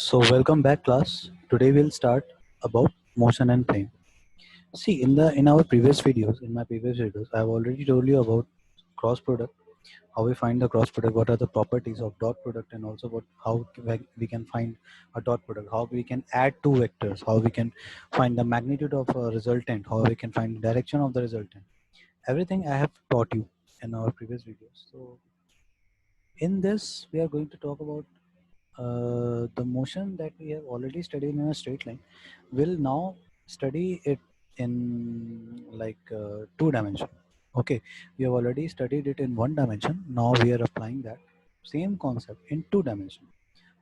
So welcome back class. Today we'll start about motion and plane. See in our previous videos, I've already told you about cross product, how we find the cross product, what are the properties of dot product, and also we can find a dot product, how we can add two vectors, how we can find the magnitude of a resultant, how we can find the direction of the resultant. Everything I have taught you in our previous videos. So in this we are going to talk about the motion that we have already studied in a straight line. We'll now study it in two dimension. Okay, we have already studied it in one dimension. Now we are applying that same concept in two dimension.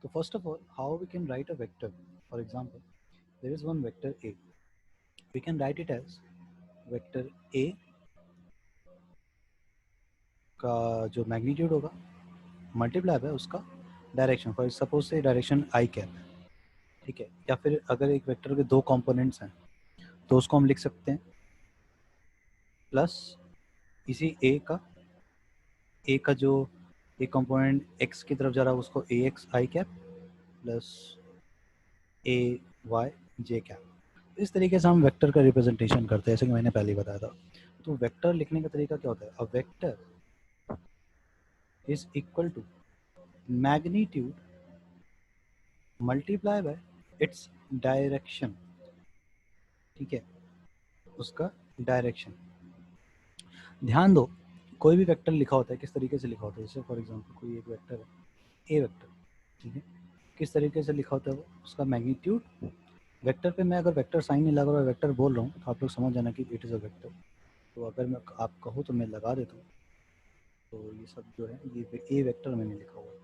So first of all, how we can write a vector? For example, there is one vector A. We can write it as vector A का जो magnitude होगा multiply है उसका direction. For suppose से direction I cap है, ठीक है. या फिर अगर एक वेक्टर के दो कंपोनेंट्स हैं तो उसको हम लिख सकते हैं प्लस इसी ए का जो एक कंपोनेंट एक्स की तरफ जा रहा है उसको ए एक्स आई कैप प्लस ए वाई जे कैप. इस तरीके से हम वेक्टर का रिप्रेजेंटेशन करते हैं, जैसे कि मैंने पहले बताया था. तो वेक्टर लिखने का तरीका क्या होता है? A vector is equal to magnitude multiply by its direction. ठीक है, उसका डायरेक्शन. ध्यान दो, कोई भी वेक्टर लिखा होता है किस तरीके से लिखा होता है. जैसे फॉर एग्जांपल कोई एक वेक्टर है ए वेक्टर, ठीक है, किस तरीके से लिखा होता है वो, उसका मैग्नीट्यूड. वेक्टर पे मैं अगर वेक्टर साइन नहीं लगा रहा वेक्टर बोल रहा हूँ तो आप लोग समझ जाना कि इट इज़ अ वेक्टर. तो अगर मैं आप कहो तो मैं लगा देता हूँ. तो ये सब जो है ये ए वेक्टर मैंने लिखा हुआ है,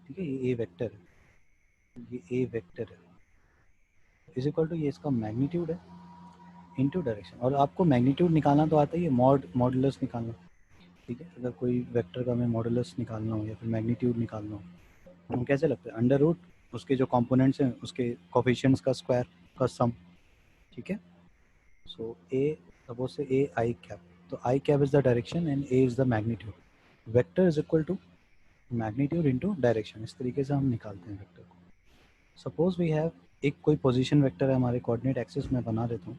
ठीक है. ये ए वेक्टर है, ये ए वेक्टर है इज इक्वल टू ये इसका मैग्नीट्यूड है इनटू डायरेक्शन. और आपको मैग्नीट्यूड निकालना तो आता ही है, मॉडुलस निकालना. ठीक है, अगर कोई वेक्टर का मैं मॉडुलस निकालना हो या फिर मैग्नीट्यूड निकालना हो तो कैसे लगता है? अंडर रूट उसके जो कंपोनेंट्स हैं उसके कोफिशिएंट्स का स्क्वायर का सम. ठीक है. सो ए सपोज से ए आई कैप, तो i cap is the direction and A is the magnitude. Vector is equal to magnitude into direction. इस तरीके से हम निकालते हैं वेक्टर को. सपोज वी हैव एक कोई पोजीशन वेक्टर है हमारे कोऑर्डिनेट एक्सिस में. बना देता हूँ,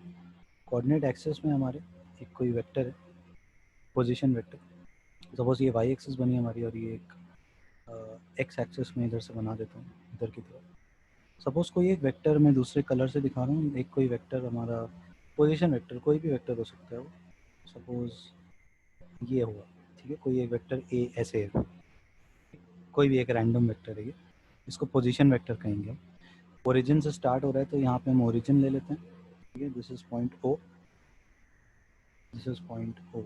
कोऑर्डिनेट एक्सिस में हमारे एक कोई वेक्टर है पोजीशन वेक्टर. सपोज ये वाई एक्सिस बनी हमारी और ये एक एक्स एक्सिस में इधर से बना देता हूँ इधर की तरफ. सपोज कोई एक वेक्टर मैं दूसरे कलर से दिखा रहा हूँ. एक कोई वेक्टर हमारा पोजीशन वेक्टर, कोई भी वेक्टर हो सकता है वो. सपोज ये हुआ, ठीक है, कोई एक वेक्टर ए ऐसे है, कोई भी एक रैंडम वेक्टर है ये, इसको पोजीशन वेक्टर कहेंगे. ओरिजिन से स्टार्ट हो रहा है तो यहाँ पे हम ओरिजिन ले लेते हैं. ठीक है, this is point O, this is point O.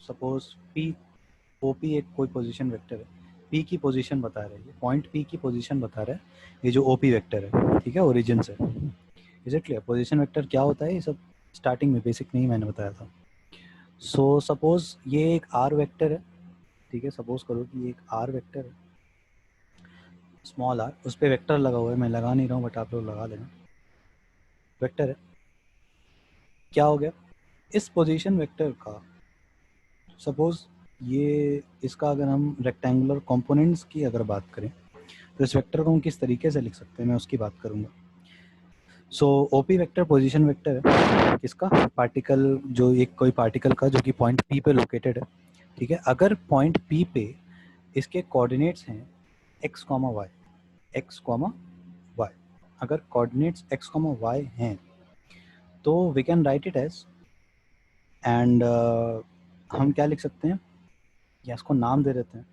Suppose P O P एक कोई पोजीशन वेक्टर है, पी की पोजीशन बता रहा है, ये पॉइंट पी की पोजीशन बता रहा है ये जो ओ पी वेक्टर है. ठीक है, ओरिजिन से. Is it clear? Position vector क्या होता है ये सब स्टार्टिंग में बेसिक में ही मैंने बताया था. सो सपोज ये एक आर वेक्टर है. ठीक है, सपोज करो कि ये एक आर वेक्टर है, स्मॉल आर. उस पर वेक्टर लगा हुआ है, मैं लगा नहीं रहा हूँ बट आप लोग लगा लेना. वेक्टर है, क्या हो गया इस पोजीशन वेक्टर का. सपोज ये इसका अगर हम रेक्टेंगुलर कंपोनेंट्स की अगर बात करें तो इस वेक्टर को हम किस तरीके से लिख सकते हैं, मैं उसकी बात करूंगा. सो ओपी वेक्टर पोजीशन वेक्टर है किसका? पार्टिकल, जो एक कोई पार्टिकल का जो कि पॉइंट पी पे लोकेटेड है. ठीक है, अगर पॉइंट पी पे इसके कोऑर्डिनेट्स हैं X comma Y, X comma Y. अगर कोऑर्डिनेट्स एक्स कॉमा वाई हैं तो we can write it as and हम क्या लिख सकते हैं, या इसको नाम दे देते हैं.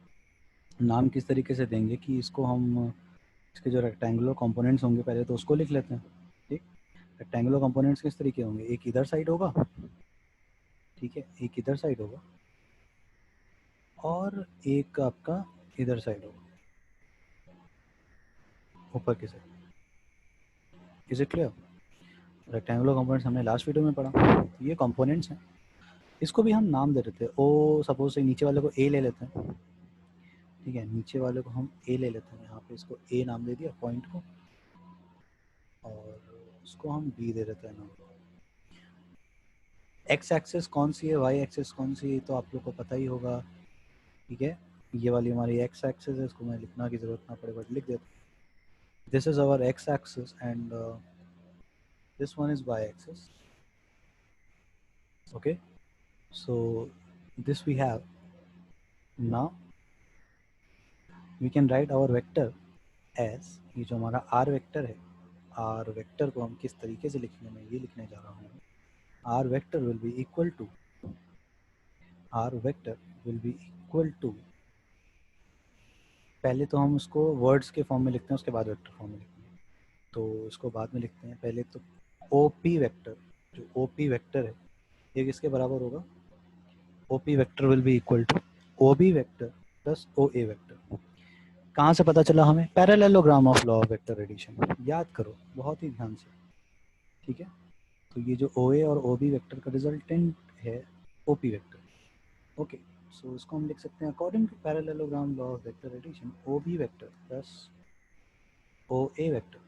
नाम किस तरीके से देंगे कि इसको हम इसके जो रेक्टेंगुलर कंपोनेंट्स होंगे पहले तो उसको लिख लेते हैं. ठीक, रेक्टेंगुलर कंपोनेंट्स किस तरीके होंगे? एक इधर साइड होगा, ठीक है, एक इधर साइड होगा और एक आपका इधर साइड होगा ऊपर की side. Is it clear? Rectangular components हमने लास्ट वीडियो में पढ़ा. ये कंपोनेंट्स हैं, इसको भी हम नाम दे देते हैं. ओ सपोज से नीचे वाले को ए ले लेते हैं. ठीक है, नीचे वाले को हम ए ले लेते हैं. यहाँ पे इसको ए नाम दे दिया पॉइंट को, और उसको हम बी दे देते हैं नाम. एक्स एक्सेस कौन सी है, वाई एक्सेस कौन सी है, तो आप लोग को पता ही होगा. ठीक है, ये वाली हमारी एक्स एक्सेस है, इसको मैं लिखना की ज़रूरत ना पड़े बट लिख देता हूँ. This is our x axis and this one is y axis. Okay, so this we have. Now we can write our vector as, ये जो हमारा r वेक्टर है, r वेक्टर को हम किस तरीके से लिखेंगे, मैं ये लिखने जा रहा हूँ. r vector will be equal to, r vector will be equal to, पहले तो हम उसको वर्ड्स के फॉर्म में लिखते हैं, उसके बाद वेक्टर फॉर्म में लिखते हैं, तो इसको बाद में लिखते हैं. पहले तो OP वेक्टर, जो OP वेक्टर है ये किसके बराबर होगा, OP vector will be equal to OB vector plus OA vector. कहाँ से पता चला हमें, parallelogram of law of vector addition, याद करो बहुत ही ध्यान से. ठीक है, तो ये जो OA और OB वेक्टर का रिजल्टेंट है OP वेक्टर. ओके, सो इसको हम लिख सकते हैं according to parallelogram law of vector addition, OB vector plus OA vector.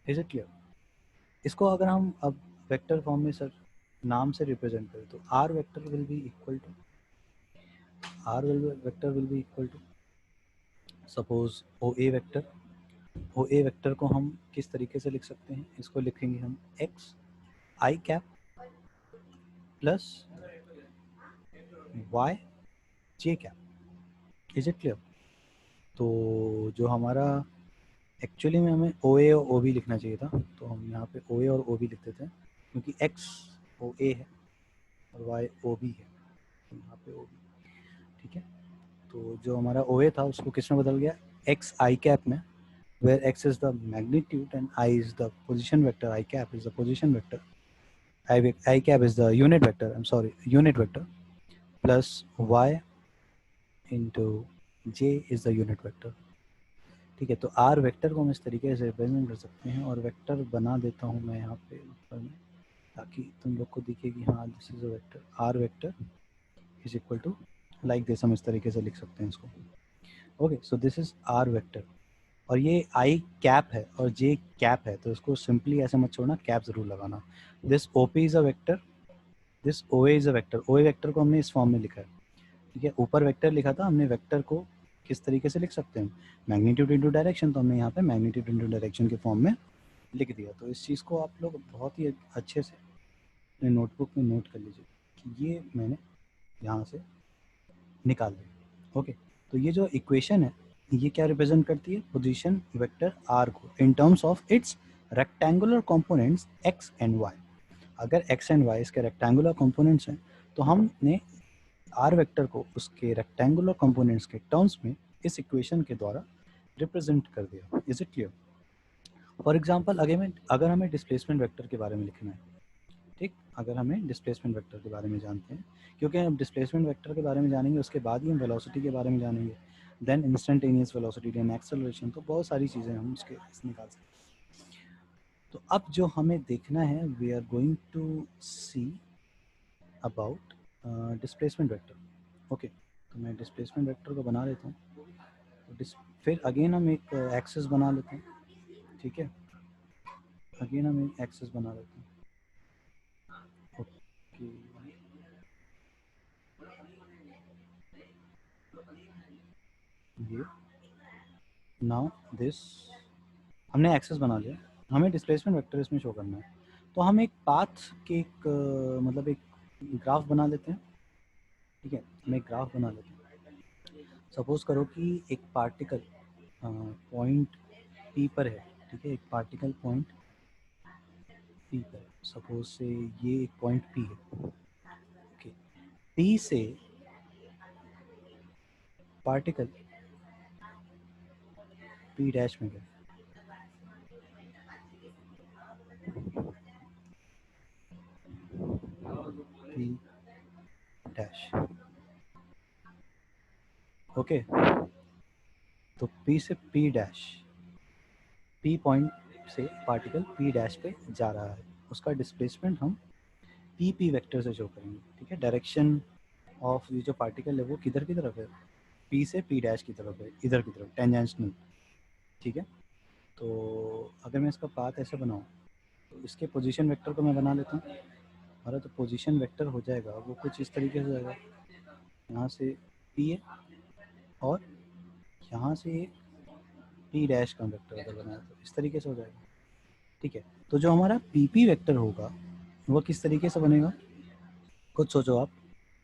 Is it clear? इसको अगर हम अब वेक्टर फॉर्म में सर नाम से रिप्रेजेंट करें तो R vector will be equal to, R vector will be equal to suppose OA vector. OA vector को हम किस तरीके से लिख सकते हैं, इसको लिखेंगे हम x I cap plus y j cap. Is it clear? तो जो हमारा एक्चुअली में हमें OA और OB लिखना चाहिए था, तो हम यहाँ पे OA और OB लिख देते हैं क्योंकि x OA है और y OB है, तो यहाँ पे OB. ठीक है, तो जो हमारा OA था उसको किस में बदल गया, x I कैप में, where x is the magnitude and I is the position vector, I cap is the position vector, I cap is the unit vector, I'm sorry, unit vector, plus y into j is the unit vector. ठीक है, तो r vector को हम इस तरीके से represent कर सकते हैं, और वेक्टर बना देता हूँ मैं यहाँ पे ऊपर में, ताकि तुम लोग को दिखे कि हाँ this is a vector, r vector is equal to like this, हम इस तरीके से लिख सकते हैं इसको. Okay, so this is r vector, और ये आई कैप है और जे कैप है, तो इसको सिंपली ऐसे मत छोड़ना, कैप जरूर लगाना. This OP is a vector, this ओए इज अ वेक्टर. ओए वेक्टर को हमने इस फॉर्म में लिखा है. ठीक है, ऊपर वेक्टर लिखा था हमने, वेक्टर को किस तरीके से लिख सकते हैं, मैग्नीट्यूड इनटू डायरेक्शन, तो हमने यहाँ पे मैग्नीट्यूड इनटू डायरेक्शन के फॉर्म में लिख दिया. तो इस चीज़ को आप लोग बहुत ही अच्छे से अपने नोटबुक में नोट कर लीजिए कि ये मैंने यहाँ से निकाल दिया. ओके, तो ये जो इक्वेशन है ये क्या रिप्रेजेंट करती है, पोजीशन वेक्टर r को इन terms of its rectangular components x and y. अगर x एंड y इसके रेक्टेंगुलर कंपोनेंट्स हैं तो हमने r वेक्टर को उसके रेक्टेंगुलर कंपोनेंट्स के टर्म्स में इस इक्वेशन के द्वारा रिप्रेजेंट कर दिया. Is it clear? For example अगर हमें डिस्प्लेसमेंट वेक्टर के बारे में लिखना है, ठीक, अगर हमें डिस्प्लेसमेंट वेक्टर के बारे में जानते हैं, क्योंकि हम डिस्प्लेसमेंट वेक्टर के बारे में जानेंगे उसके बाद ही हम वेलोसिटी के बारे में जानेंगे, then instantaneous velocity, then acceleration, तो बहुत सारी चीज़ें हम उसके निकाल सकते हैं. तो अब जो हमें देखना है, we are going to see about displacement vector. Okay, तो मैं डिस्प्लेसमेंट वेक्टर को बना लेता हूँ, तो फिर अगेन हम एक एक्सेस बना लेते हैं. ठीक है, अगेन हम एक एक्सेस बना लेते हैं. ओके, ये नाउ दिस, हमने एक्सेस बना लिया, हमें डिस्प्लेसमेंट वेक्टर इसमें शो करना है. तो हम एक पाथ के एक मतलब एक ग्राफ बना लेते हैं. ठीक है, हम एक ग्राफ बना लेते हैं. सपोज करो कि एक पार्टिकल पॉइंट पी पर है. ठीक है, एक पार्टिकल पॉइंट पी पर, सपोज से ये एक पॉइंट पी है. ओके, पी से पार्टिकल पी डैश में गया, पी डैश. ओके, तो पी से पी डैश, पी पॉइंट से पार्टिकल पी डैश पे जा रहा है, उसका डिस्प्लेसमेंट हम पी वेक्टर से शो करेंगे. ठीक है, डायरेक्शन ऑफ ये जो पार्टिकल है वो किधर की तरफ है, पी से पी डैश की तरफ है, इधर की तरफ, टेंजेंशनल. ठीक है, तो अगर मैं इसका पाथ ऐसे बनाऊँ तो इसके पोजीशन वेक्टर को मैं बना लेता हूँ. हमारा तो पोजीशन वेक्टर हो जाएगा वो कुछ इस तरीके से हो जाएगा, यहाँ से पी है और यहाँ से पी डैश का वेक्टर अगर बनाया तो इस तरीके से हो जाएगा। ठीक है, तो जो हमारा पी पी वेक्टर होगा वो किस तरीके से बनेगा, कुछ सोचो आप।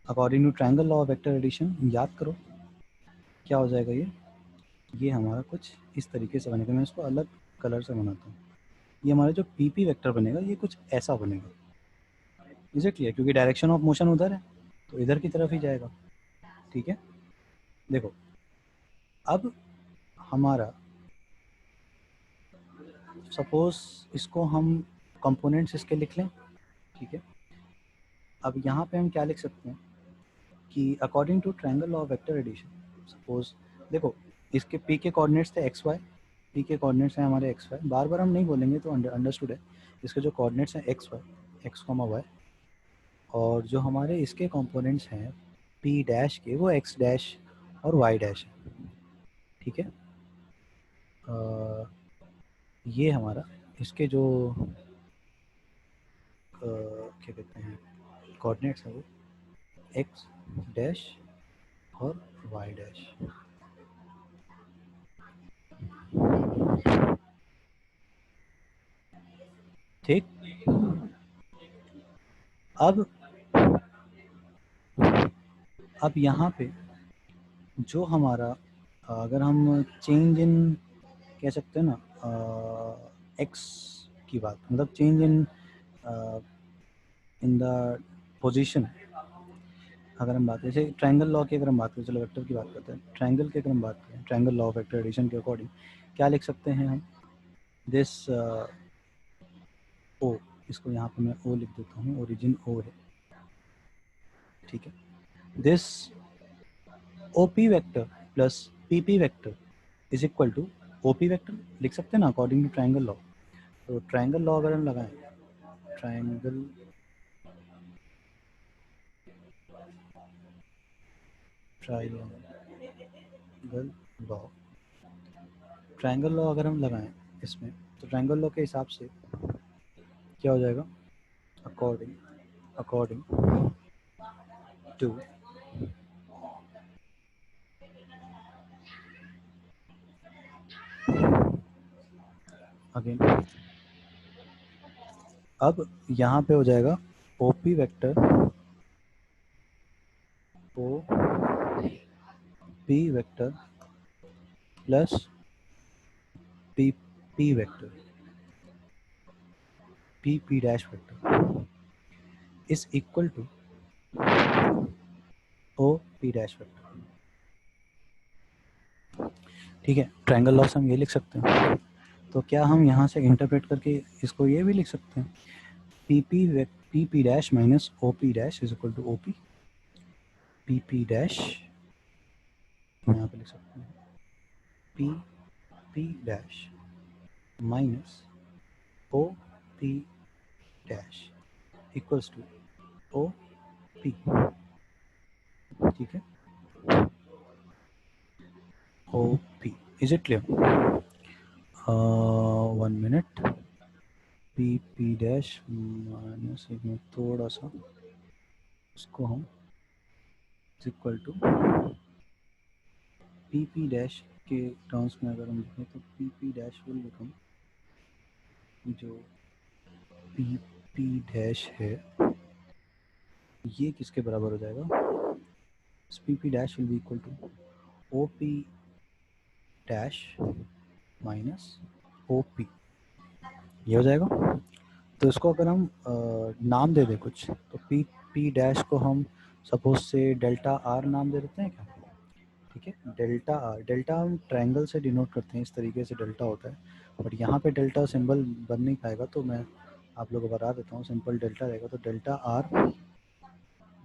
According to triangle law of vector addition याद करो क्या हो जाएगा। ये हमारा कुछ इस तरीके से बनेगा। मैं इसको अलग कलर से बनाता हूँ। ये हमारा जो पी पी वेक्टर बनेगा ये कुछ ऐसा बनेगा। Is it clear? क्योंकि डायरेक्शन ऑफ मोशन उधर है तो इधर की तरफ ही जाएगा। ठीक है, देखो अब हमारा सपोज इसको हम कंपोनेंट्स इसके लिख लें। ठीक है, अब यहाँ पे हम क्या लिख सकते हैं कि according to triangle law of vector addition, suppose देखो इसके पी के कोऑर्डिनेट्स थे एक्स वाई, पी के कोऑर्डिनेट्स हैं हमारे एक्स वाई, बार बार हम नहीं बोलेंगे तो अंडरस्टूड है। इसके जो कोऑर्डिनेट्स हैं X Y, X comma Y, और जो हमारे इसके कंपोनेंट्स हैं पी डैश के वो एक्स डैश और वाई डैश है। ठीक है, ये हमारा इसके जो क्या कहते हैं कोऑर्डिनेट्स हैं वो एक्स डैश और वाई डैश। ठीक, अब यहाँ पे जो हमारा अगर हम चेंज इन कह सकते हैं ना एक्स की बात, मतलब चेंज इन द पोजीशन, अगर हम बात करें जैसे ट्रायंगल लॉ की, अगर हम बात करें, चलो वेक्टर की बात करते हैं, ट्रायंगल की अगर हम बात करें, triangle law of vector addition के अकॉर्डिंग क्या लिख सकते हैं हम, दिस ओ, इसको यहाँ पे मैं ओ लिख देता हूँ, ओरिजिन ओ है। ठीक है, this O P vector plus P P vector is equal to O P vector लिख सकते हैं ना अकॉर्डिंग टू ट्रायंगल लॉ। तो ट्रायंगल लॉ अगर हम लगाएं, triangle triangle law, triangle law अगर हम लगाएं इसमें, तो ट्रायंगल लॉ के हिसाब से क्या हो जाएगा, अकॉर्डिंग टू अगेन, अब यहाँ पे हो जाएगा O P vector, O P vector plus P P vector, P P dash vector is equal to O P dash vector. ठीक है, ट्रायंगल लॉ से हम ये लिख सकते हैं। तो क्या हम यहाँ से इंटरप्रेट करके इसको ये भी लिख सकते हैं, P P dash minus O P dash is equal to O P P dash, यहाँ पे लिख सकते हैं P P dash minus O P dash equals to O P. ठीक है, O P, is it clear? 1 minute, P P dash minus एक minute थोड़ा सा उसको हम equal to P P dash के टर्म्स में अगर हम लिखें तो P P dash will become, जो पी पी डैश है ये किसके बराबर हो जाएगा, P P dash will be equal to O P dash minus O P, ये हो जाएगा। तो इसको अगर हम नाम दे दें कुछ, तो पी पी डैश को हम सपोज से डेल्टा आर नाम दे देते हैं क्या। ठीक है, डेल्टा आर, डेल्टा हम ट्रायंगल से डिनोट करते हैं, इस तरीके से डेल्टा होता है, बट यहाँ पे डेल्टा सिंबल बन नहीं पाएगा, तो मैं आप लोगों को बता देता हूँ, सिंपल डेल्टा रहेगा। तो डेल्टा आर,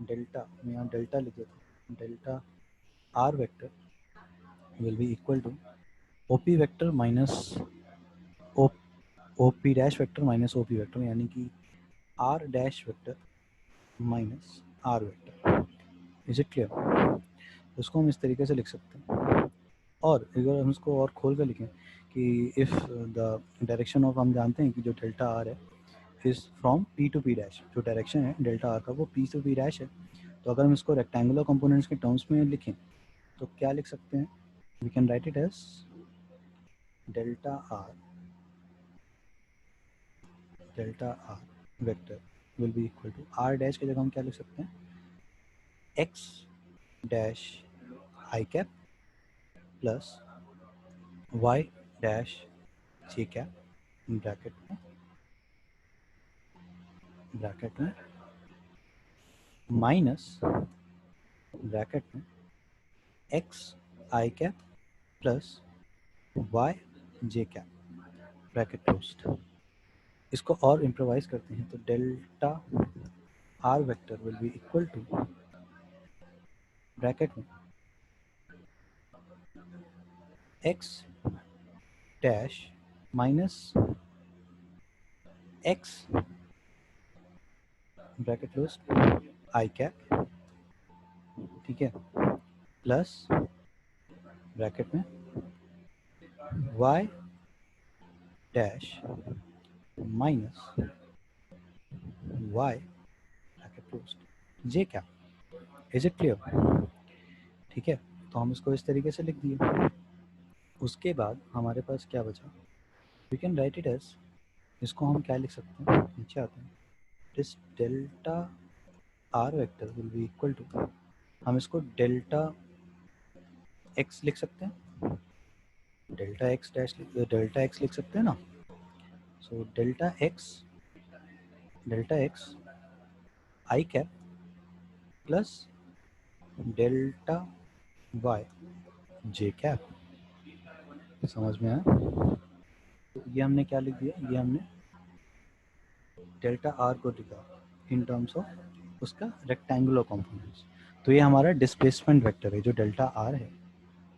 डेल्टा मैं यहाँ डेल्टा लिख देता हूँ, delta are vector will be equal to O P vector minus O P dash vector minus O P vector, यानी कि R dash vector minus R vector. Is it clear? उसको हम इस तरीके से लिख सकते हैं। और अगर हम इसको और खोल कर लिखें कि इफ़ द डायरेक्शन ऑफ, हम जानते हैं कि जो डेल्टा आर है is from P to P dash, जो डायरेक्शन है डेल्टा आर का वो पी टू पी डैश है। तो अगर हम इसको रेक्टेंगुलर कंपोनेंट्स के टर्म्स में लिखें तो क्या लिख सकते हैं, we can write it as delta are vector will be equal to r dash की जगह हम क्या लिख सकते हैं, x dash i cap plus y dash j cap bracket में माइनस ब्रैकेट में एक्स आई कैप प्लस वाई जे कैप ब्रैकेट क्लोज्ड। इसको और इम्प्रोवाइज करते हैं तो delta are vector will be equal to bracket में x dash minus x bracket closed आई cap, ठीक है, प्लस ब्रैकेट में Y dash minus Y bracket closed J cap. Is it clear? ठीक है, तो हम इसको इस तरीके से लिख दिए। उसके बाद हमारे पास क्या बचा, we can write it as, इसको हम क्या लिख सकते हैं, नीचे आते हैं, this delta are vector will be equal to, हम इसको डेल्टा एक्स लिख सकते हैं, delta X dash delta X लिख सकते हैं ना। सो डेल्टा एक्स आई कैप प्लस डेल्टा वाई जे कैप। समझ में आया? तो ये हमने क्या लिख दिया, ये हमने डेल्टा आर को लिखा इन टर्म्स ऑफ उसका रेक्टेंगुलर कॉम्पोनेंट्स। तो ये हमारा डिस्प्लेसमेंट वेक्टर है जो डेल्टा आर है,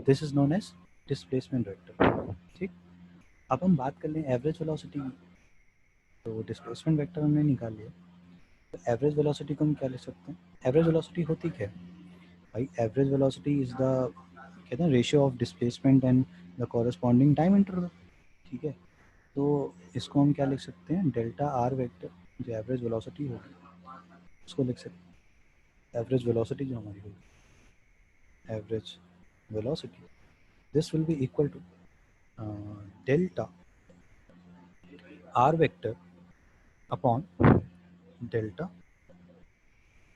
this is known as displacement vector. ठीक, अब हम बात कर लें एवरेज वेलोसिटी की। तो डिस्प्लेसमेंट वेक्टर हमने निकाल लिया, तो एवरेज वेलोसिटी को हम क्या लिख सकते हैं, एवरेज वेलोसिटी होती क्या है भाई, एवरेज वेलोसिटी इज द, कहते हैं, ratio of displacement and the corresponding time interval. ठीक है, तो इसको हम क्या लिख सकते हैं, डेल्टा आर वेक्टर जो एवरेज वेलोसिटी होगी उसको लिख सकते हैं, एवरेज वेलोसिटी जो हमारी होगी, average velocity, this will be equal to delta are vector upon delta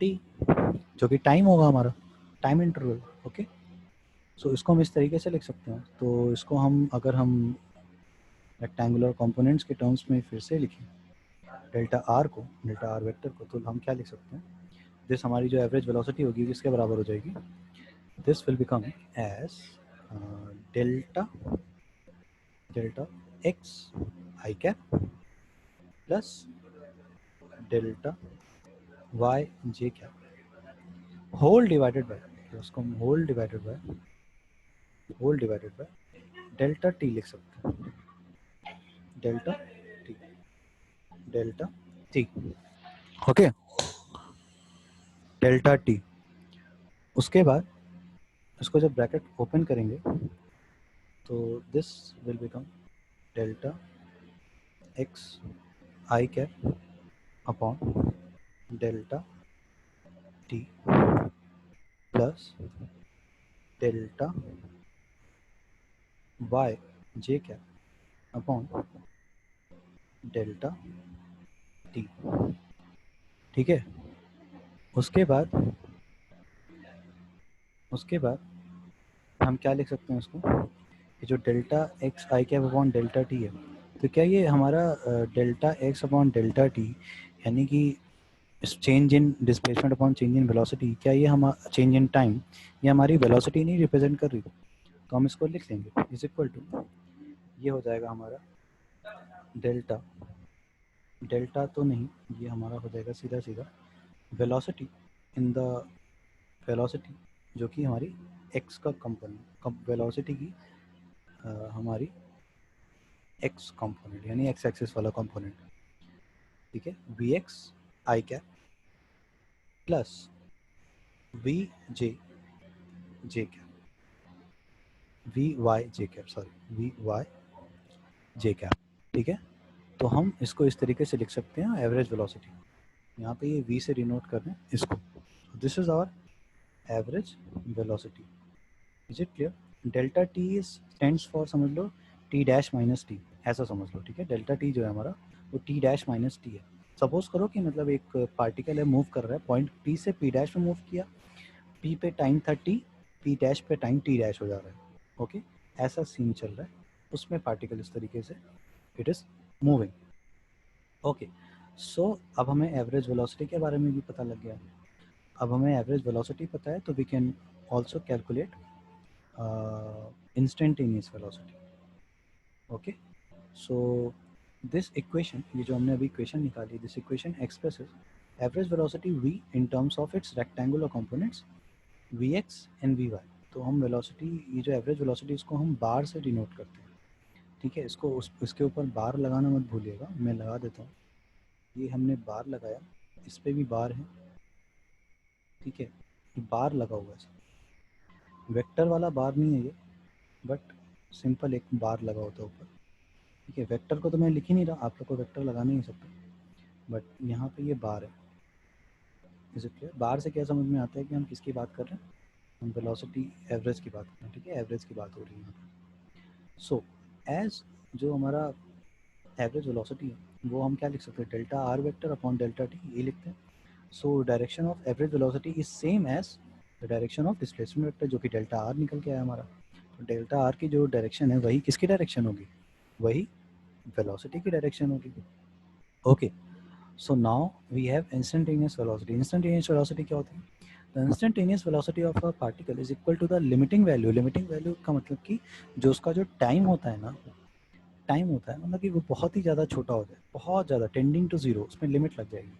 T, जो कि टाइम होगा हमारा, टाइम इंटरवल। ओके, सो इसको हम इस तरीके से लिख सकते हैं। तो इसको हम अगर हम रेक्टेंगुलर कंपोनेंट्स के टर्म्स में फिर से लिखें, डेल्टा आर को, डेल्टा आर वेक्टर को, तो हम क्या लिख सकते हैं, दिस हमारी जो एवरेज वेलोसिटी होगी किसके बराबर हो जाएगी, this will become as delta x I cap plus delta Y J cap whole divided by, उसको हम whole divided by delta T लिख सकते हैं, delta T, okay, delta T. उसके बाद इसको जब ब्रैकेट ओपन करेंगे तो this will become delta x I cap upon delta T plus delta Y J cap upon delta T. ठीक है, उसके बाद हम क्या लिख सकते हैं उसको, कि जो डेल्टा एक्स आई कैप अपॉन डेल्टा टी है, तो क्या ये हमारा delta x upon delta T, यानी कि change in displacement upon change in velocity, क्या ये हम चेंज इन टाइम, ये हमारी वेलोसिटी नहीं रिप्रेजेंट कर रही? तो हम इसको लिख लेंगे इज इक्वल टू, ये हो जाएगा हमारा डेल्टा तो नहीं, ये हमारा हो जाएगा सीधा वेलोसिटी इन द वेलोसिटी जो कि हमारी एक्स का कंपोनेंट, वेलोसिटी की हमारी एक्स कंपोनेंट यानी एक्स एक्सिस वाला कंपोनेंट। ठीक है, वी एक्स आई cap plus V J cap, V Y जे कैप, सॉरी वी वाई जे कैप। ठीक है, तो हम इसको इस तरीके से लिख सकते हैं, एवरेज वेलोसिटी, यहाँ पे ये v से डिनोट कर रहे हैं इसको, this is our average velocity. Is it clear? Delta T stands for, समझ लो, टी डैश माइनस टी, ऐसा समझ लो, ठीक है। डेल्टा टी जो है हमारा वो टी डैश माइनस टी है। सपोज करो कि मतलब एक पार्टिकल है, मूव कर रहा है, पॉइंट पी से पी डैश में मूव किया, पी पे टाइम था टी, पी डैश पे टाइम टी डैश हो जा रहा है, ओके, ऐसा सीन चल रहा है, उसमें पार्टिकल इस तरीके से इट इज़ मूविंग, ओके। सो अब हमें एवरेज वेलोसिटी के बारे में भी पता लग गया। अब हमें एवरेज वेलोसिटी पता है तो we can also calculate instantaneous velocity, okay. So this equation, ये जो हमने अभी इक्वेशन निकाली, this equation expresses average velocity v in terms of its rectangular components vx and vy। तो हम वेलोसिटी, ये जो एवरेज वेलोसिटी, इसको हम बार से डिनोट करते हैं, ठीक है। इसको इसके ऊपर बार लगाना मत भूलिएगा, मैं लगा देता हूँ। ये हमने बार लगाया, इस पर भी बार है, ठीक है, ये बार लगा हुआ है, वेक्टर वाला बार नहीं है ये, बट सिंपल एक बार लगा होता है ऊपर, ठीक है। वेक्टर को तो मैं लिख ही नहीं रहा, आप लोग को वेक्टर लगा नहीं सकते, बट यहाँ पे ये बार है, इज इट क्लियर? बार से क्या समझ में आता है कि हम किसकी बात कर रहे हैं, हम वेलोसिटी एवरेज की बात कर रहे हैं, ठीक है, एवरेज की बात हो रही है यहाँ पे। सो एज जो हमारा एवरेज वेलोसिटी है वो हम क्या लिख सकते हैं, delta are vector upon delta T, ये लिखते हैं। So direction of average velocity is same as the direction of displacement vector, जो कि डेल्टा आर निकल के आया हमारा। तो डेल्टा आर की जो डायरेक्शन है वही किसकी डायरेक्शन होगी, वही वेलोसिटी की डायरेक्शन होगी, okay. So now we have instantaneous velocity. Instantaneous velocity क्या होती है, the instantaneous velocity of a particle is equal to the limiting value. Limiting value का मतलब कि जो उसका जो टाइम होता है ना, टाइम होता है मतलब कि वो बहुत ही ज़्यादा छोटा हो जाए, बहुत ज़्यादा, टेंडिंग टू जीरो, उसमें लिमिट लग जाएगी,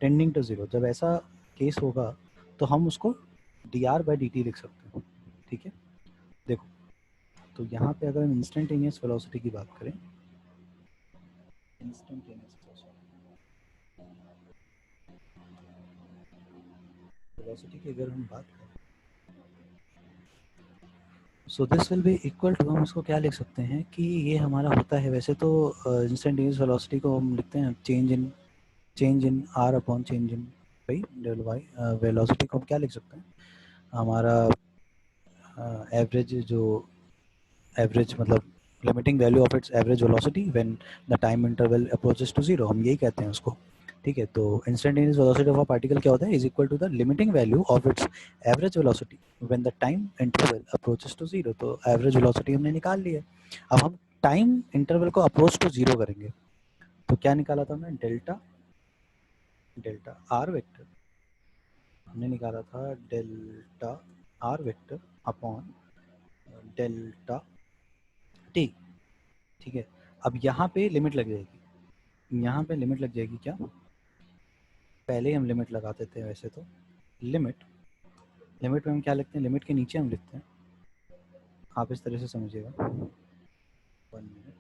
टेंडिंग टू जीरो। जब ऐसा केस होगा तो हम उसको D R by D T लिख सकते हैं, ठीक है। देखो, तो यहाँ पे अगर हम इंस्टेंटेनियस वेलोसिटी की बात करें, इंस्टेंटेनियस वेलोसिटी की अगर हम बात करें, so this will be equal to, हम इसको क्या लिख सकते हैं कि ये हमारा होता है वैसे तो इंस्टेंटेनियस वेलोसिटी को हम लिखते हैं change in R upon change in Y del Y. वेलोसिटी को हम क्या लिख सकते हैं, हमारा एवरेज जो एवरेज मतलब limiting value of its average velocity when the time interval approaches to zero, हम यही कहते हैं उसको, ठीक है। तो instantaneous velocity of a particle क्या होता है, is equal to the limiting value of its average velocity when the time interval approaches to zero. तो एवरेज वेलोसिटी हमने निकाल ली है, अब हम टाइम इंटरवल को अप्रोच टू जीरो करेंगे। तो क्या निकाला था हमने, डेल्टा डेल्टा आर वेक्टर, हमने निकाला था delta R vector upon delta T, ठीक है। अब यहाँ पे लिमिट लग जाएगी, यहाँ पे लिमिट लग जाएगी क्या, पहले ही हम लिमिट लगाते थे वैसे तो, लिमिट लिमिट में हम क्या लिखते हैं, लिमिट के नीचे हम लिखते हैं, आप इस तरह से समझिएगा, 1 मिनट,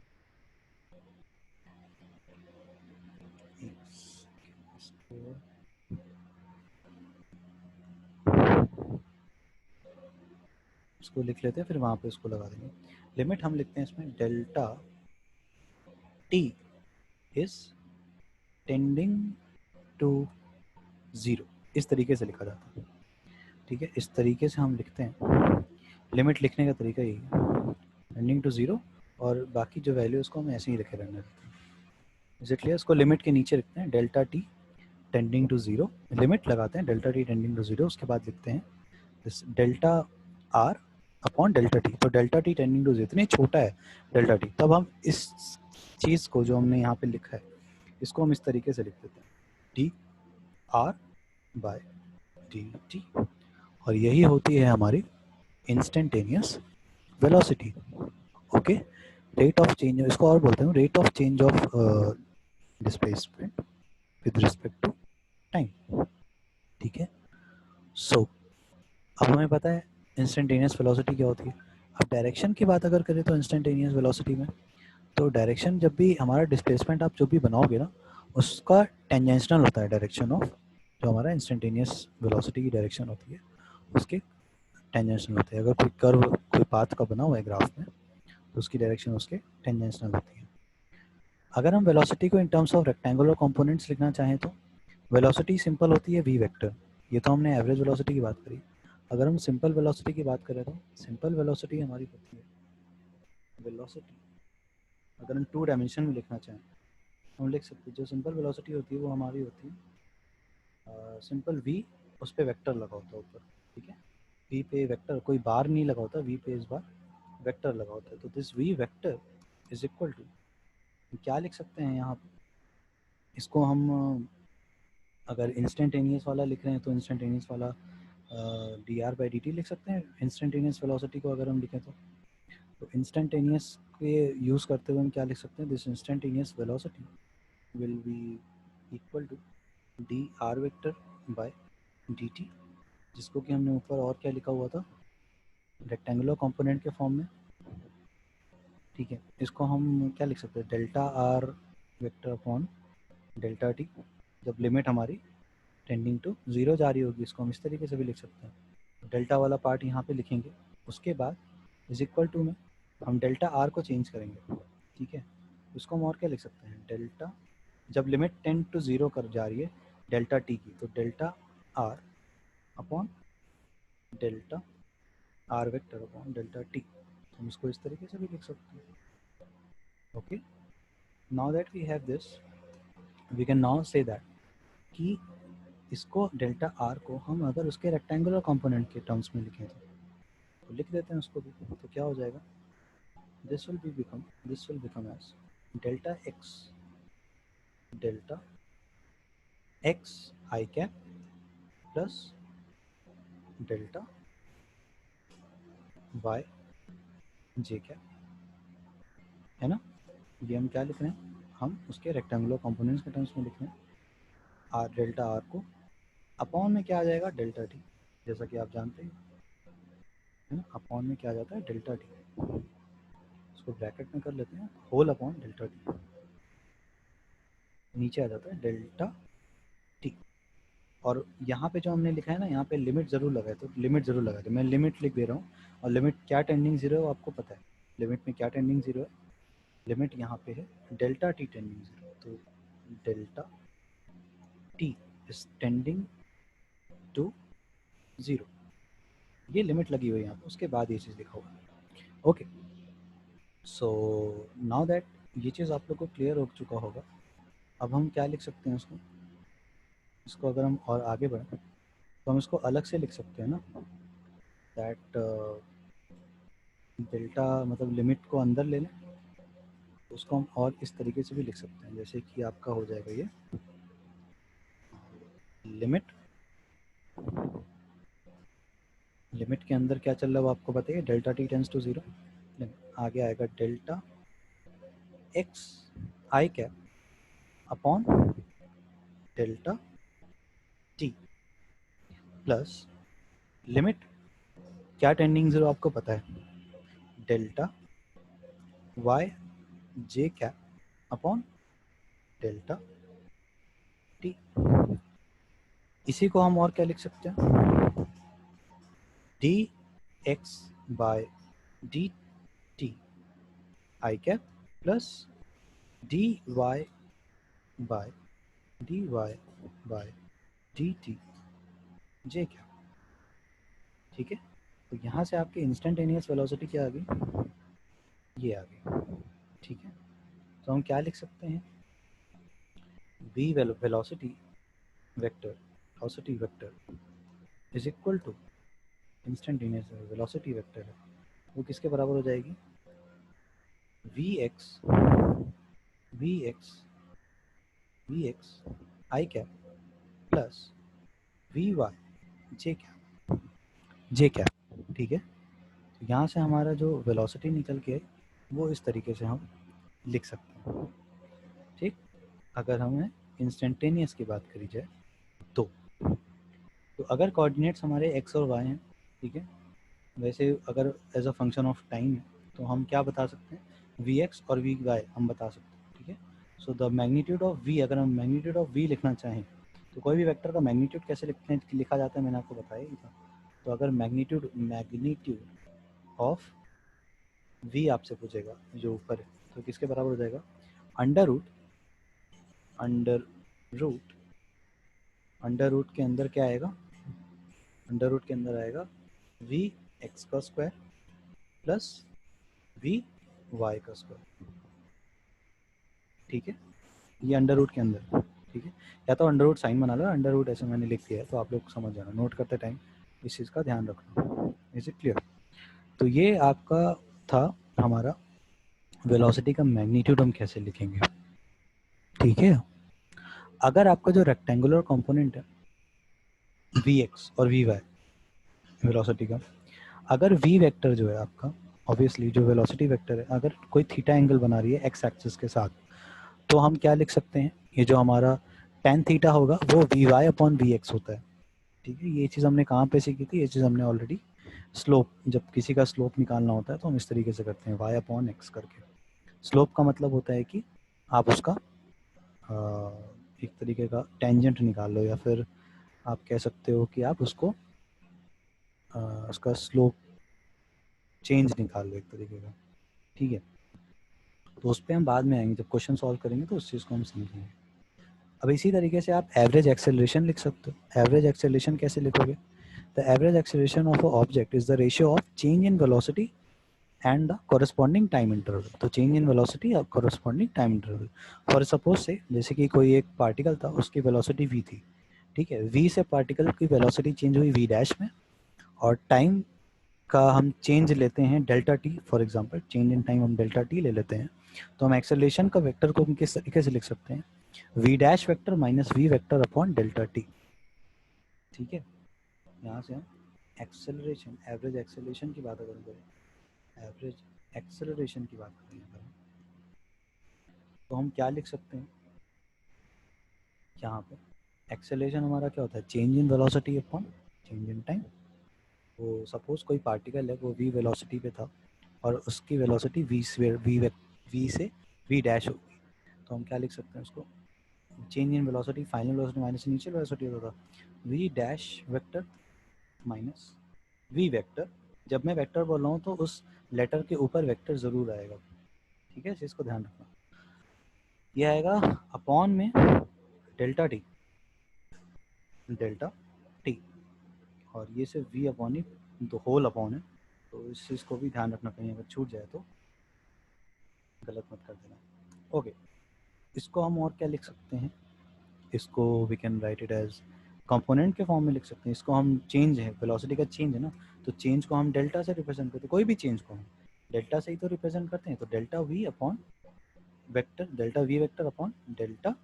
इसको लिख लेते हैं, फिर वहाँ पे इसको लगा देंगे। लिमिट हम लिखते हैं इसमें delta T is tending to zero, इस तरीके से लिखा जाता है, ठीक है। इस तरीके से हम लिखते हैं, लिमिट लिखने का तरीका यही है, टेंडिंग टू ज़ीरो, और बाकी जो वैल्यू उसको हम ऐसे ही लिखे रहने देते हैं, इज इट क्लियर? इसको लिमिट के नीचे लिखते हैं delta t tending to zero, limit लगाते हैं delta t tending to zero, उसके बाद लिखते हैं this delta r upon delta t. तो delta t tending to zero इतनी छोटा है डेल्टा टी, तब हम इस चीज़ को जो हमने यहाँ पे लिखा है इसको हम इस तरीके से लिख देते हैं, D R by D T, और यही होती है हमारी instantaneous velocity, okay. Rate of change, इसको और बोलते हैं rate of change of displacement with respect to time, ठीक है। सो अब हमें पता है इंस्टेंटेनियस वेलोसिटी क्या होती है। अब डायरेक्शन की बात अगर करें तो इंस्टेंटेनियस वेलोसिटी में, तो डायरेक्शन जब भी हमारा डिस्प्लेसमेंट आप जो भी बनाओगे ना, उसका टेंजेंशनल होता है डायरेक्शन ऑफ, जो हमारा इंस्टेंटेनियस वेलोसिटी की डायरेक्शन होती है उसके टेंजेंशनल होते हैं। अगर कोई कर्व कोई पाथ का बना हुआ है ग्राफ में तो उसकी डायरेक्शन उसके टेंजेंशनल होती है। अगर हम वेलोसिटी को इन टर्म्स ऑफ रेक्टेंगुलर कंपोनेंट्स लिखना चाहें तो वेलोसिटी सिंपल होती है वी वेक्टर, ये तो हमने एवरेज वेलोसिटी की बात करी। अगर हम सिंपल वेलोसिटी की बात करें तो सिंपल वेलोसिटी हमारी होती है वेलोसिटी अगर हम 2 डायमेंशन में लिखना चाहें हम लिख सकते हैं। जो सिंपल वेलोसिटी होती है वो हमारी होती है सिंपल वी, उस पर वेक्टर लगा होता है ऊपर, ठीक है। वी पे वेक्टर, कोई बार नहीं लगा होता, वी पे इस बार वेक्टर लगा होता है। तो this v vector is equal to, क्या लिख सकते हैं यहाँ पे, इसको हम अगर इंस्टेंटेनियस वाला लिख रहे हैं तो इंस्टेंटेनियस वाला D R by D T लिख सकते हैं। इंस्टेंटेनियस वेलोसिटी को अगर हम लिखें तो इंस्टेंटेनियस के यूज़ करते हुए हम क्या लिख सकते हैं, this instantaneous velocity will be equal to d r vector by D t, जिसको कि हमने ऊपर और क्या लिखा हुआ था, रेक्टेंगुलर कंपोनेंट के फॉर्म में, ठीक है। इसको हम क्या लिख सकते हैं, delta are vector upon delta T, जब लिमिट हमारी टेंडिंग टू 0 जा रही होगी, इसको हम इस तरीके से भी लिख सकते हैं। डेल्टा वाला पार्ट यहाँ पे लिखेंगे, उसके बाद इज इक्वल टू में हम डेल्टा आर को चेंज करेंगे, ठीक है। इसको हम और क्या लिख सकते हैं, डेल्टा, जब लिमिट 10 to 0 कर जा रही है डेल्टा टी की, तो delta r upon delta are vector upon delta t, हम इसको इस तरीके से भी लिख सकते हैं। Okay, now that we have this, we can now say that कि इसको डेल्टा आर को हम अगर उसके रेक्टेंगुलर कंपोनेंट के टर्म्स में लिखें तो लिख देते हैं उसको भी, तो क्या हो जाएगा, this will become as delta x I cap plus delta Y J cap, है ना। ये हम क्या लिख रहे हैं, हम उसके रेक्टेंगुलर कंपोनेंट्स के टर्म्स में लिख रहे हैं। आर डेल्टा आर को अपॉन में क्या आ जाएगा, डेल्टा टी, जैसा कि आप जानते हैं, है ना। अपॉन में क्या आ जाता है, डेल्टा टी, इसको ब्रैकेट में कर लेते हैं, होल अपॉन डेल्टा टी, नीचे आ जाता है डेल्टा टी। और यहाँ पे जो हमने लिखा है ना, यहाँ पे लिमिट ज़रूर लगाए, तो लिमिट ज़रूर लगाए, तो मैं लिमिट लिख दे रहा हूँ। और लिमिट क्या टेंडिंग 0 है वो आपको पता है, लिमिट में क्या टेंडिंग 0 है, लिमिट यहाँ पे है डेल्टा टी टेंडिंग 0, तो delta T is tending to 0, ये लिमिट लगी हुई है यहाँ पे, उसके बाद ये चीज़ लिखा हुआ है। ओके, सो नाउ दैट ये चीज़ आप लोग को क्लियर हो चुका होगा, अब हम क्या लिख सकते हैं उसको, इसको अगर हम और आगे बढ़ें तो हम इसको अलग से लिख सकते हैं ना, दैट डेल्टा मतलब लिमिट को अंदर ले लें, तो उसको हम और इस तरीके से भी लिख सकते हैं, जैसे कि आपका हो जाएगा ये लिमिट के अंदर क्या चल रहा है वो आपको बताइए, डेल्टा टी टेंस टू 0, आगे आएगा डेल्टा एक्स आई cap upon delta T plus limit क्या टेंडिंग 0 आपको पता है, डेल्टा वाई जे कैप अपॉन डेल्टा टी। इसी को हम और क्या लिख सकते हैं, d x by D t i cap plus d y by D t j cap, ठीक है। तो यहाँ से आपकी इंस्टेंटेनियस वेलोसिटी क्या आ गई, ये आ गई, ठीक है। तो हम क्या लिख सकते हैं, v velocity vector is equal to instantaneous velocity vector है, वो किसके बराबर हो जाएगी, वी एक्स आई कैप प्लस वी वाई जे कैप, ठीक है। तो यहाँ से हमारा जो वेलोसिटी निकल के आई वो इस तरीके से हम लिख सकते हैं, ठीक। अगर हमें इंस्टेंटेनियस की बात करी जाए तो अगर कोऑर्डिनेट्स हमारे एक्स और वाई हैं, ठीक है, वैसे अगर as a function of time है तो हम क्या बता सकते हैं, वी एक्स और वी वाई हम बता सकते हैं, ठीक है। So the magnitude of v, अगर हम मैग्नीट्यूड ऑफ वी लिखना चाहें तो कोई भी वेक्टर का मैग्नीट्यूड कैसे लिखा जाता है मैंने आपको बताया ही था। तो अगर मैग्नीट्यूड ऑफ वी आपसे पूछेगा जो ऊपर है, तो किसके बराबर हो जाएगा, अंडर रूट अंडर रूट के अंदर क्या आएगा, अंडर रूट के अंदर आएगा वी एक्स का स्क्वायर प्लस वी वाई का स्क्वायर, ठीक है, ये अंडर रूट के अंदर, ठीक है, या तो अंडर रूट साइन बना लो, अंडर रूट ऐसे मैंने लिख दिया है, तो आप लोग समझ जाना, नोट करते टाइम इस चीज़ का ध्यान रखना। Is it clear? तो ये आपका था हमारा वेलोसिटी का मैग्नीट्यूड हम कैसे लिखेंगे, ठीक है। अगर आपका जो रेक्टेंगुलर कंपोनेंट है Vx और Vy वेलोसिटी का, अगर v वेक्टर जो है आपका, ऑब्वियसली जो वेलोसिटी वेक्टर है, अगर कोई थीटा एंगल बना रही है x एक्सिस के साथ, तो हम क्या लिख सकते हैं, ये जो हमारा tan थीटा होगा वो Vy अपॉन Vx होता है, ठीक है। ये चीज़ हमने कहाँ पे सीखी थी, ये चीज़ हमने ऑलरेडी स्लोप, जब किसी का स्लोप निकालना होता है तो हम इस तरीके से करते हैं y अपॉन x करके। स्लोप का मतलब होता है कि आप उसका एक तरीके का टेंजेंट निकाल लो, या फिर आप कह सकते हो कि आप उसको उसका स्लोप चेंज निकाल लो एक तरीके का, ठीक है। तो उस पर हम बाद में आएंगे, जब क्वेश्चन सॉल्व करेंगे तो उस चीज़ को हम समझेंगे। अब इसी तरीके से आप एवरेज एक्सेलरेशन लिख सकते हो। एवरेज एक्सेलरेशन कैसे लिखोगे? The average acceleration of a object is the ratio of change in velocity and the corresponding time interval. तो चेंज इन वेलोसिटी और corresponding time interval. For suppose से, जैसे कि कोई एक पार्टिकल था, उसकी वेलोसिटी v थी, ठीक है। v से पार्टिकल की वेलोसिटी चेंज हुई v डैश में, और टाइम का हम चेंज लेते हैं delta T, for example change in time हम डेल्टा टी ले लेते हैं, तो हम एक्सेलरेशन का वेक्टर को हम किस तरीके से लिख सकते हैं, v dash vector minus v vector upon delta T, ठीक है। यहाँ से हम एक्सेलरेशन, एवरेज एक्सेलरेशन की बात अगर करें, एवरेज एक्सेलरेशन की बात करें अगर, तो हम क्या लिख सकते हैं यहाँ पे, एक्सेलरेशन हमारा क्या होता है, change in velocity upon change in time. तो सपोज कोई पार्टिकल है, वो v वेलोसिटी पे था और उसकी वेलोसिटी v से v डैश होगी, तो हम क्या लिख सकते हैं उसको, change in velocity, final velocity minus initial velocity होता था, v dash vector minus v vector. जब मैं वेक्टर बोल रहा हूँ तो उस लेटर के ऊपर वेक्टर ज़रूर आएगा, ठीक है, इस चीज़ को ध्यान रखना। ये आएगा अपॉन में डेल्टा टी, डेल्टा टी, और ये सिर्फ v अपॉन ही, तो होल अपॉन है, तो इस चीज़ को भी ध्यान रखना, कहीं अगर छूट जाए तो गलत मत कर देना। ओके, इसको हम और क्या लिख सकते हैं, इसको we can write it as component के फॉर्म में लिख सकते हैं। इसको हम चेंज है, वेलोसिटी का चेंज है ना, तो चेंज को हम डेल्टा से रिप्रेजेंट करते हैं, कोई भी चेंज को हम डेल्टा से ही तो रिप्रेजेंट करते हैं, तो delta we upon vector, delta V vector upon delta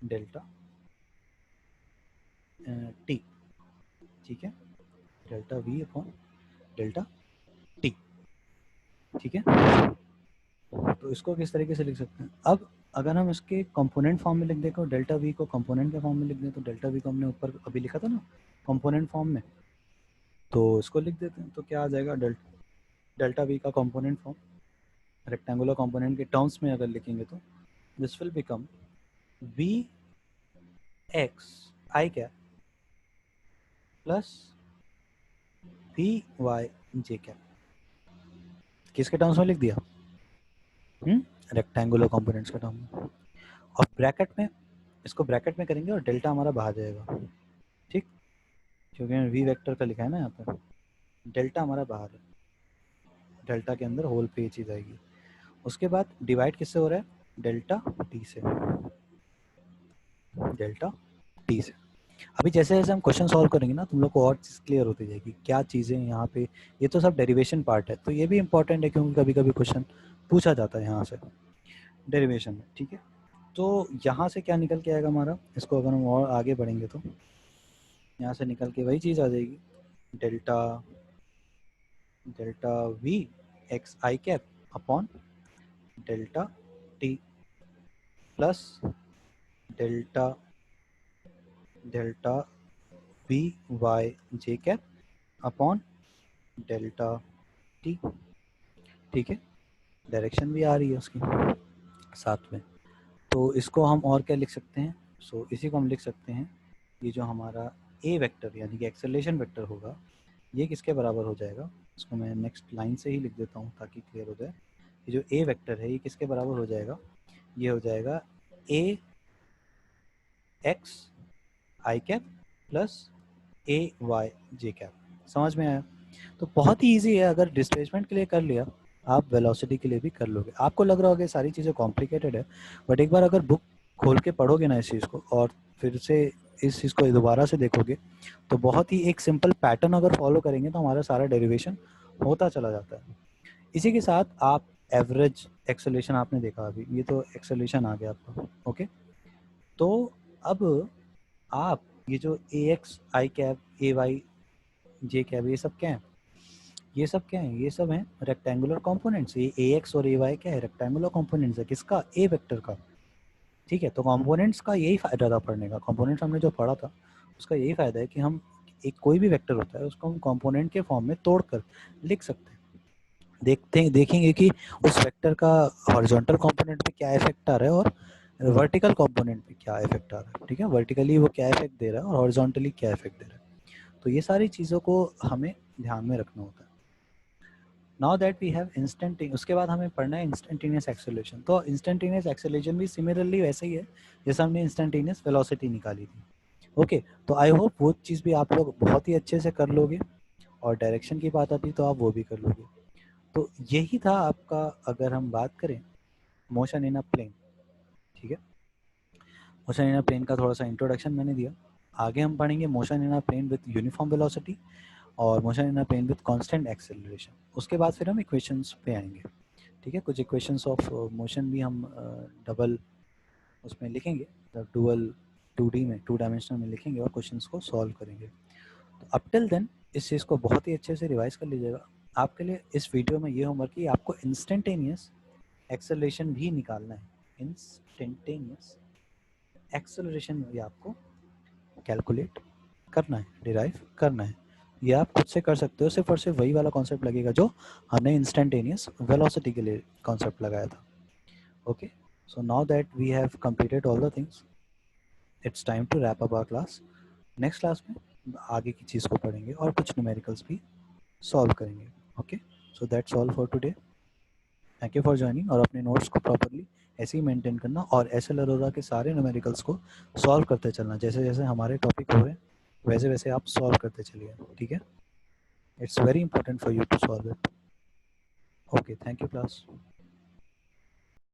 delta T, ठीक है, delta we upon delta T, ठीक है। तो इसको किस तरीके से लिख सकते हैं, अब अगर हम इसके कंपोनेंट फॉर्म में लिख दें, तो डेल्टा वी को कंपोनेंट के फॉर्म में लिख दें, तो डेल्टा वी को हमने ऊपर अभी लिखा था ना कंपोनेंट फॉर्म में, तो इसको लिख देते हैं, तो क्या आ जाएगा, डेल्टा वी का कंपोनेंट फॉर्म रेक्टेंगुलर कंपोनेंट के टर्म्स में अगर लिखेंगे तो this will become v x I cap plus v Y J cap. किसके टर्म्स में लिख दिया, रेक्टेंगुलर कंपोनेंट्स के टर्म में, और ब्रैकेट में, इसको ब्रैकेट में करेंगे और डेल्टा हमारा बाहर जाएगा, ठीक, क्योंकि वी वेक्टर का लिखा है ना यहाँ पर, डेल्टा हमारा बाहर है, डेल्टा के अंदर होल पे ये चीज़ आएगी। उसके बाद डिवाइड किससे हो रहा है, डेल्टा टी से, डेल्टा टी से। अभी जैसे जैसे हम क्वेश्चन सॉल्व करेंगे ना, तुम लोग को और चीज़ क्लियर होती जाएगी, क्या चीज़ें यहाँ पे, ये तो सब डेरिवेशन पार्ट है, तो ये भी इंपॉर्टेंट है क्योंकि कभी कभी क्वेश्चन पूछा जाता है यहाँ से डेरिवेशन में, ठीक है। तो यहाँ से क्या निकल के आएगा हमारा, इसको अगर हम और आगे बढ़ेंगे तो यहाँ से निकल के वही चीज़ आ जाएगी, डेल्टा डेल्टा वी एक्स आई cap upon delta T plus delta delta v Y जे कैप अपॉन डेल्टा टी, ठीक है। डायरेक्शन भी आ रही है उसकी साथ में, तो इसको हम और क्या लिख सकते हैं, सो इसी को हम लिख सकते हैं, ये जो हमारा ए वेक्टर यानी कि एक्सेलरेशन वेक्टर होगा, ये किसके बराबर हो जाएगा, इसको मैं नेक्स्ट लाइन से ही लिख देता हूँ ताकि क्लियर हो जाए। ये जो ए वेक्टर है ये किसके बराबर हो जाएगा, ये हो जाएगा ए एक्स आई कैप प्लस ए वाई जे कैप। समझ में आया? तो बहुत ही ईजी है, अगर डिस्प्लेसमेंट के लिए कर लिया आप वेलोसिटी के लिए भी कर लोगे। आपको लग रहा होगा सारी चीज़ें कॉम्प्लिकेटेड है, बट एक बार अगर बुक खोल के पढ़ोगे ना इस चीज़ को और फिर से इस चीज़ को दोबारा से देखोगे तो बहुत ही एक सिंपल पैटर्न अगर फॉलो करेंगे तो हमारा सारा डेरिवेशन होता चला जाता है। इसी के साथ आप एवरेज एक्सेलरेशन आपने देखा अभी, ये तो एक्सेलरेशन आ गया आपका। ओके, तो अब आप ये जो A x I cap A y J cap ये सब क्या है, ये सब क्या है, ये सब हैं रेक्टेंगुलर कंपोनेंट्स। ये ए एक्स और ए वाई क्या है, रेक्टेंगुलर कंपोनेंट्स है किसका, ए वेक्टर का। ठीक है, तो कंपोनेंट्स का यही फायदा था पढ़ने का। कंपोनेंट्स हमने जो पढ़ा था उसका यही फायदा है कि हम एक कोई भी वेक्टर होता है उसको हम कंपोनेंट के फॉर्म में तोड़कर लिख सकते हैं। देखेंगे कि उस वेक्टर का हॉरिजॉन्टल कंपोनेंट पे क्या इफेक्ट आ रहा है और वर्टिकल कंपोनेंट पे क्या इफेक्ट आ रहा है। ठीक है, वर्टिकली वो क्या इफेक्ट दे रहा है और हॉरिजॉन्टली क्या इफेक्ट दे रहा है। तो ये सारी चीज़ों को हमें ध्यान में रखना होता है। Now that we have instantaneous, उसके बाद हमें पढ़ना है इंस्टेंटेनियस एक्सेलरेशन। तो इंस्टेंटेनियस एक्सेलरेशन भी सिमिलरली वैसे ही है जैसे हमने इंस्टेंटेनियस वेलोसिटी निकाली थी। ओके, तो आई होप वो चीज़ भी आप लोग बहुत ही अच्छे से कर लोगे, और डायरेक्शन की बात आती तो आप वो भी कर लोगे। तो यही था आपका, अगर हम बात करें मोशन इन अ प्लेन। ठीक है, मोशन इन अ प्लेन का थोड़ा सा इंट्रोडक्शन मैंने दिया। आगे हम पढ़ेंगे motion in a plane with uniform velocity और motion in a plane with constant acceleration. उसके बाद फिर हम इक्वेशंस पे आएंगे। ठीक है, कुछ इक्वेशंस ऑफ मोशन भी हम डबल उसमें लिखेंगे, डुअल 2D में, 2 डायमेंशनल में लिखेंगे और क्वेश्चंस को सॉल्व करेंगे। तो अप टिल देन इस चीज़ को बहुत ही अच्छे से रिवाइज कर लीजिएगा। आपके लिए इस वीडियो में ये होमवर्क कि आपको इंस्टेंटेनियस एक्सेलरेशन भी निकालना है। इंस्टेंटेनियस एक्सेलरेशन भी आपको कैलकुलेट करना है, डिराइव करना है। ये आप खुद से कर सकते हो, सिर्फ और सिर्फ वही वाला कॉन्सेप्ट लगेगा जो हमने इंस्टेंटेनियस वेलोसिटी के लिए कॉन्सेप्ट लगाया था। Okay, so now that we have completed all the things, it's time to wrap up our class. Next class में आगे की चीज़ को पढ़ेंगे और कुछ न्यूमेरिकल्स भी सॉल्व करेंगे। Okay, so that's all for today. Thank you for joining, और अपने नोट्स को प्रॉपरली ऐसे ही मेंटेन करना और ऐसे लरोरा के सारे न्यूमेरिकल्स को सॉल्व करते चलना। जैसे जैसे हमारे टॉपिक हो रहे हैं वैसे वैसे आप सॉल्व करते चलिए। ठीक है, it's very important for you to solve it. Okay, thank you class.